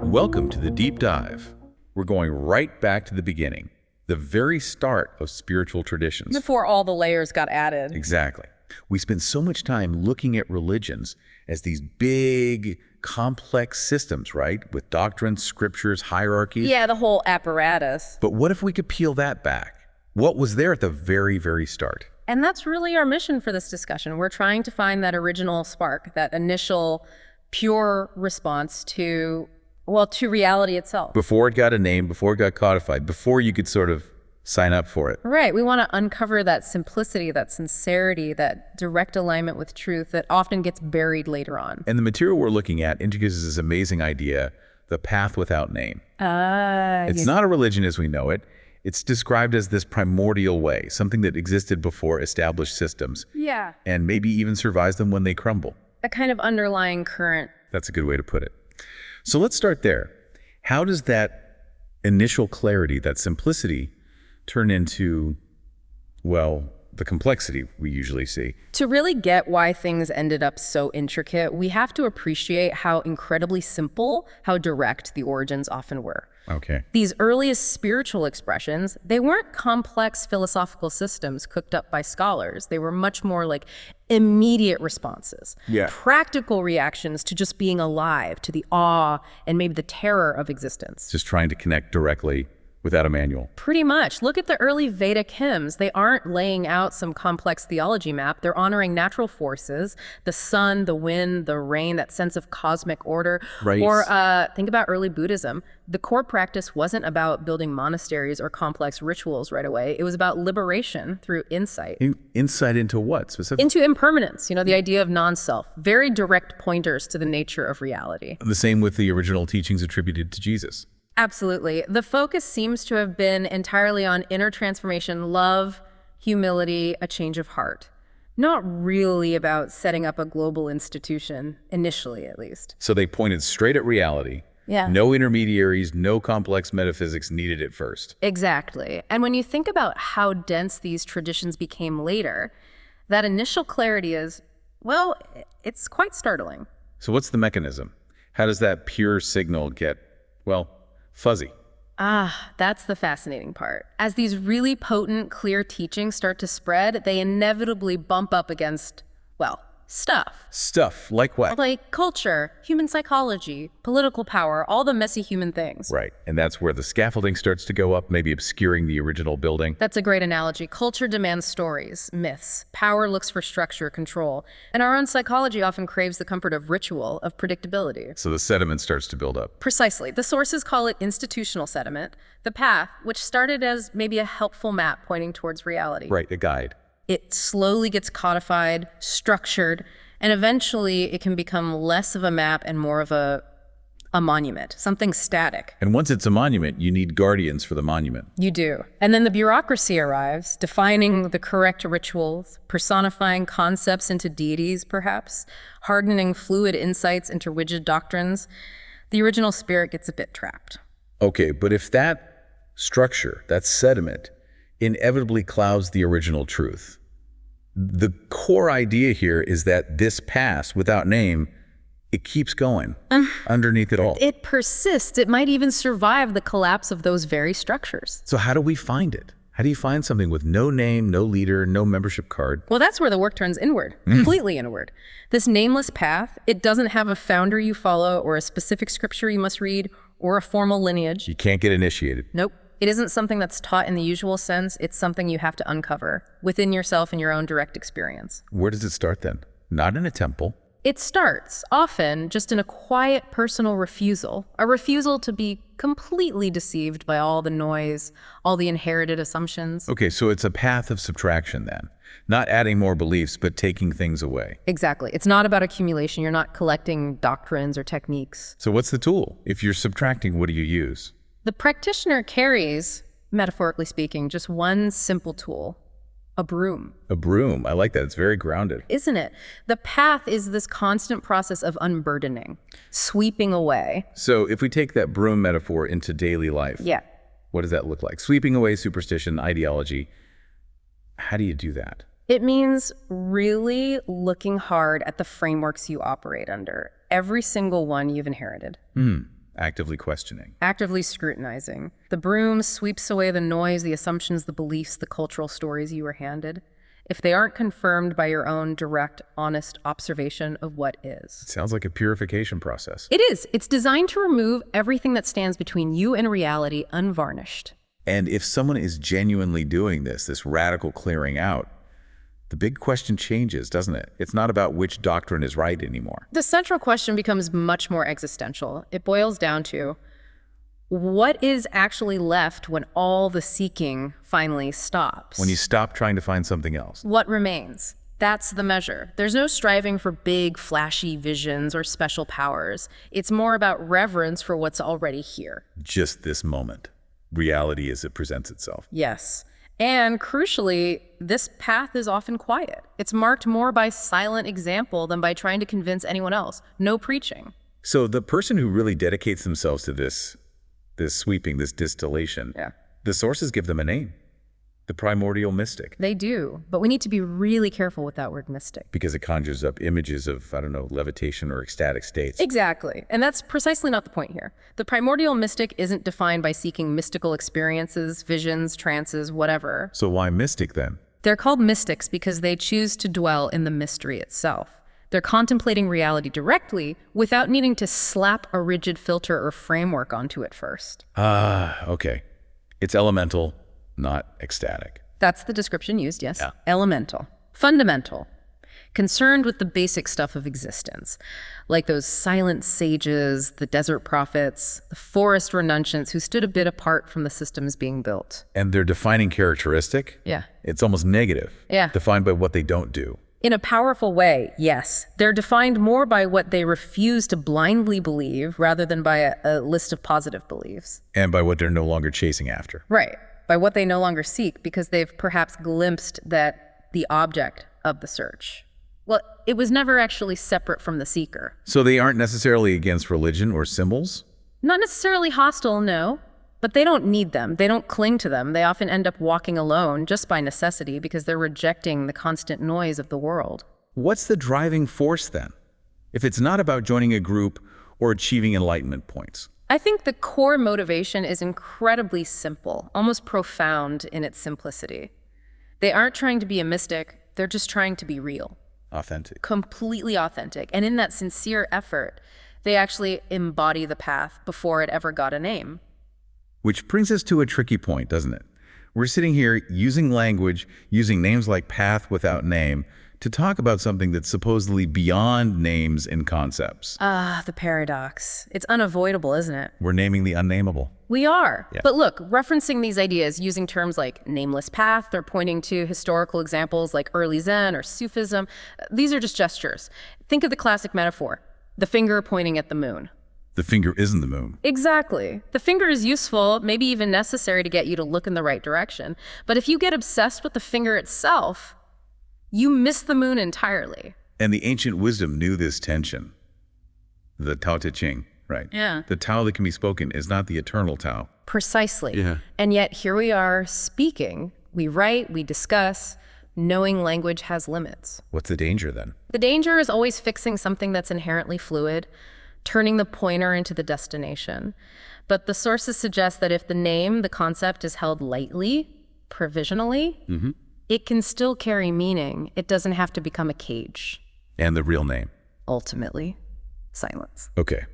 Welcome to the Deep Dive. We're going right back to the beginning, the very start of spiritual traditions. Before all the layers got added. Exactly. We spend so much time looking at religions as these big, complex systems, right? With doctrines, scriptures, hierarchies. Yeah, the whole apparatus. But what if we could peel that back? What was there at the very, very start? And that's really our mission for this discussion. We're trying to find that original spark, that initial pure response to reality itself. Before it got a name, before it got codified, before you could sort of sign up for it. Right. We want to uncover that simplicity, that sincerity, that direct alignment with truth that often gets buried later on. And the material we're looking at introduces this amazing idea, the path without name. It's not a religion as we know it. It's described as this primordial way, something that existed before established systems. Yeah. And maybe even survives them when they crumble. A kind of underlying current. That's a good way to put it. So let's start there. How does that initial clarity, that simplicity, turn into, well, the complexity we usually see? To really get why things ended up so intricate, we have to appreciate how incredibly simple, how direct the origins often were. Okay. These earliest spiritual expressions, they weren't complex philosophical systems cooked up by scholars. They were much more like immediate responses, practical reactions to just being alive, to the awe and maybe the terror of existence. Just trying to connect directly without a manual. Pretty much. Look at the early Vedic hymns. They aren't laying out some complex theology map. They're honoring natural forces, the sun, the wind, the rain, that sense of cosmic order. Right. Or think about early Buddhism. The core practice wasn't about building monasteries or complex rituals right away. It was about liberation through insight. Insight into what specifically? Into impermanence, the idea of non-self. Very direct pointers to the nature of reality. The same with the original teachings attributed to Jesus. Absolutely. The focus seems to have been entirely on inner transformation, love, humility, a change of heart. Not really about setting up a global institution, initially at least. So they pointed straight at reality. Yeah. No intermediaries, no complex metaphysics needed at first. Exactly. And when you think about how dense these traditions became later, that initial clarity is, well, it's quite startling. So what's the mechanism? How does that pure signal get, well, fuzzy? That's the fascinating part. As these really potent, clear teachings start to spread, they inevitably bump up against, well, stuff. Stuff, like what? Like culture, human psychology, political power, all the messy human things. Right, and that's where the scaffolding starts to go up, maybe obscuring the original building. That's a great analogy. Culture demands stories, myths. Power looks for structure, control. And our own psychology often craves the comfort of ritual, of predictability. So the sediment starts to build up. Precisely. The sources call it institutional sediment. The path, which started as maybe a helpful map pointing towards reality. Right, a guide. It slowly gets codified, structured, and eventually it can become less of a map and more of a monument, something static. And once it's a monument, you need guardians for the monument. You do. And then the bureaucracy arrives, defining the correct rituals, personifying concepts into deities, perhaps, hardening fluid insights into rigid doctrines. The original spirit gets a bit trapped. Okay, but if that structure, that sediment, inevitably clouds the original truth, the core idea here is that this past without name, it keeps going underneath it all. It persists. It might even survive the collapse of those very structures. So how do we find it? How do you find something with no name, no leader, no membership card? Well, that's where the work turns inward, completely inward. This nameless path, it doesn't have a founder you follow or a specific scripture you must read or a formal lineage. You can't get initiated. Nope. It isn't something that's taught in the usual sense. It's something you have to uncover within yourself and your own direct experience. Where does it start then? Not in a temple. It starts, often, just in a quiet personal refusal, a refusal to be completely deceived by all the noise, all the inherited assumptions. Okay, so it's a path of subtraction then. Not adding more beliefs, but taking things away. Exactly. It's not about accumulation. You're not collecting doctrines or techniques. So what's the tool? If you're subtracting, what do you use? The practitioner carries, metaphorically speaking, just one simple tool. A broom. A broom. I like that. It's very grounded. Isn't it? The path is this constant process of unburdening, sweeping away. So if we take that broom metaphor into daily life, what does that look like? Sweeping away superstition, ideology. How do you do that? It means really looking hard at the frameworks you operate under, every single one you've inherited. Actively questioning. Actively scrutinizing. The broom sweeps away the noise, the assumptions, the beliefs, the cultural stories you were handed, if they aren't confirmed by your own direct, honest observation of what is. It sounds like a purification process. It is. It's designed to remove everything that stands between you and reality unvarnished. And if someone is genuinely doing this radical clearing out, the big question changes, doesn't it? It's not about which doctrine is right anymore. The central question becomes much more existential. It boils down to, what is actually left when all the seeking finally stops? When you stop trying to find something else. What remains? That's the measure. There's no striving for big, flashy visions or special powers. It's more about reverence for what's already here. Just this moment. Reality as it presents itself. Yes. And crucially, this path is often quiet. It's marked more by silent example than by trying to convince anyone else. No preaching. So the person who really dedicates themselves to this sweeping, this distillation, the sources give them a name. The primordial mystic. They do, but we need to be really careful with that word mystic. Because it conjures up images of, I don't know, levitation or ecstatic states. Exactly, and that's precisely not the point here. The primordial mystic isn't defined by seeking mystical experiences, visions, trances, whatever. So why mystic then? They're called mystics because they choose to dwell in the mystery itself. They're contemplating reality directly without needing to slap a rigid filter or framework onto it first. Okay. It's elemental, not ecstatic. That's the description used, yes. Yeah. Elemental. Fundamental. Concerned with the basic stuff of existence, like those silent sages, the desert prophets, the forest renunciants who stood a bit apart from the systems being built. And their defining characteristic? Yeah. It's almost negative. Yeah. Defined by what they don't do. In a powerful way, yes. They're defined more by what they refuse to blindly believe rather than by a list of positive beliefs. And by what they're no longer chasing after. Right. By what they no longer seek because they've perhaps glimpsed that the object of the search. Well, it was never actually separate from the seeker. So they aren't necessarily against religion or symbols? Not necessarily hostile, no. But they don't need them. They don't cling to them. They often end up walking alone just by necessity because they're rejecting the constant noise of the world. What's the driving force then? If it's not about joining a group or achieving enlightenment points? I think the core motivation is incredibly simple, almost profound in its simplicity. They aren't trying to be a mystic, they're just trying to be real. Authentic. Completely authentic. And in that sincere effort, they actually embody the path before it ever got a name. Which brings us to a tricky point, doesn't it? We're sitting here using language, using names like path without name, to talk about something that's supposedly beyond names and concepts. The paradox. It's unavoidable, isn't it? We're naming the unnameable. We are. Yeah. But look, referencing these ideas using terms like nameless path or pointing to historical examples like early Zen or Sufism, these are just gestures. Think of the classic metaphor, the finger pointing at the moon. The finger isn't the moon. Exactly. The finger is useful, maybe even necessary to get you to look in the right direction. But if you get obsessed with the finger itself, you miss the moon entirely. And the ancient wisdom knew this tension. The Tao Te Ching, right? Yeah. The Tao that can be spoken is not the eternal Tao. Precisely. Yeah. And yet here we are speaking. We write, we discuss, knowing language has limits. What's the danger then? The danger is always fixing something that's inherently fluid, turning the pointer into the destination. But the sources suggest that if the name, the concept, is held lightly, provisionally, it can still carry meaning. It doesn't have to become a cage. And the real name? Ultimately, silence. Okay.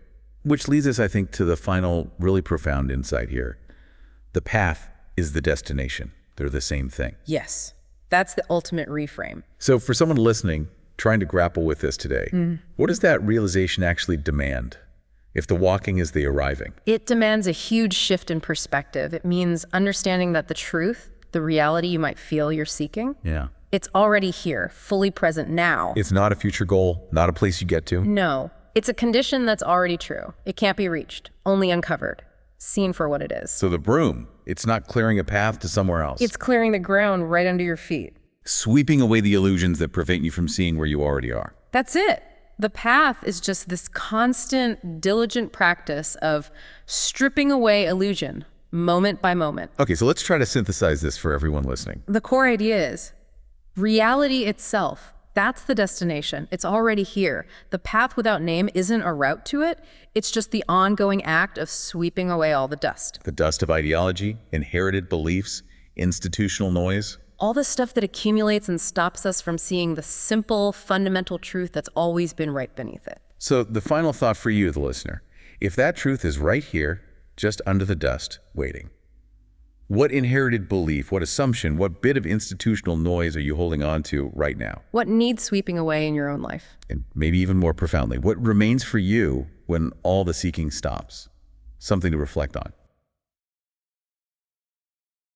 Which leads us, I think, to the final, really profound insight here. The path is the destination. They're the same thing. Yes, that's the ultimate reframe. So for someone listening, trying to grapple with this today, what does that realization actually demand? If the walking is the arriving? It demands a huge shift in perspective. It means understanding that the truth, the reality you might feel you're seeking, it's already here, fully present now. It's not a future goal, not a place you get to? No, it's a condition that's already true. It can't be reached, only uncovered, seen for what it is. So the broom, it's not clearing a path to somewhere else. It's clearing the ground right under your feet. Sweeping away the illusions that prevent you from seeing where you already are. That's it. The path is just this constant, diligent practice of stripping away illusion, moment by moment. Okay, so let's try to synthesize this for everyone listening. The core idea is, Reality itself, that's the destination. It's already here. The path without name isn't a route to it. It's just the ongoing act of sweeping away all the dust. The dust of ideology, inherited beliefs, institutional noise. All the stuff that accumulates and stops us from seeing the simple, fundamental truth that's always been right beneath it. So the final thought for you, the listener, if that truth is right here, just under the dust, waiting, what inherited belief, what assumption, what bit of institutional noise are you holding on to right now? What needs sweeping away in your own life? And maybe even more profoundly, what remains for you when all the seeking stops? Something to reflect on.